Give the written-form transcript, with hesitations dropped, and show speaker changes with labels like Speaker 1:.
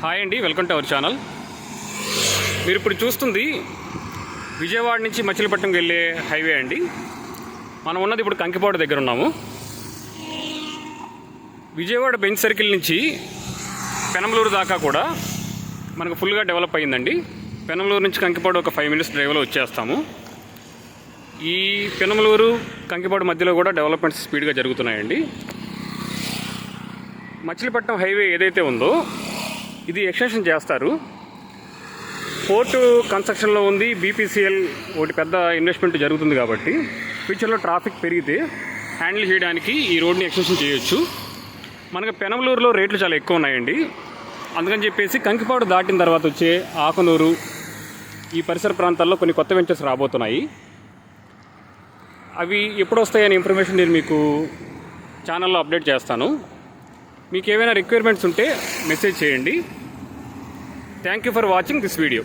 Speaker 1: Hi అండి, welcome to our channel. మీరు ఇప్పుడు చూస్తుంది విజయవాడ నుంచి మచిలీపట్నంకి వెళ్ళే హైవే అండి. మనం ఉన్నది ఇప్పుడు కంకిపాడు దగ్గర ఉన్నాము. విజయవాడ బెంచ్ సర్కిల్ నుంచి పెనంలూరు దాకా కూడా మనకు ఫుల్గా డెవలప్ అయ్యిందండి. పెనంలూరు నుంచి కంకిపాడు ఒక 5 minutes డ్రైవ్లో వచ్చేస్తాము. ఈ పెనంలూరు కంకిపాడు మధ్యలో కూడా డెవలప్మెంట్స్ స్పీడ్గా జరుగుతున్నాయండి. మచిలీపట్నం హైవే ఏదైతే ఉందో ఇది ఎక్స్టెన్షన్ చేస్తారు. పోర్టు కన్స్ట్రక్షన్లో ఉంది. బీపీసీఎల్ ఒకటి పెద్ద ఇన్వెస్ట్మెంట్ జరుగుతుంది కాబట్టి ఫ్యూచర్లో ట్రాఫిక్ పెరిగితే హ్యాండిల్ చేయడానికి ఈ రోడ్ని ఎక్స్టెన్షన్ చేయొచ్చు. మనకు పెనంలూరులో రేట్లు చాలా ఎక్కువ ఉన్నాయండి. అందుకని చెప్పేసి కంకిపాడు దాటిన తర్వాత వచ్చే ఆకునూరు ఈ పరిసర ప్రాంతాల్లో కొన్ని కొత్త వెంచర్స్ రాబోతున్నాయి. అవి ఎప్పుడు వస్తాయనే ఇన్ఫర్మేషన్ నేను మీకు ఛానల్లో అప్డేట్ చేస్తాను. మీకు ఏమైనా రిక్వైర్మెంట్స్ ఉంటే మెసేజ్ చేయండి. Thank you for watching this video.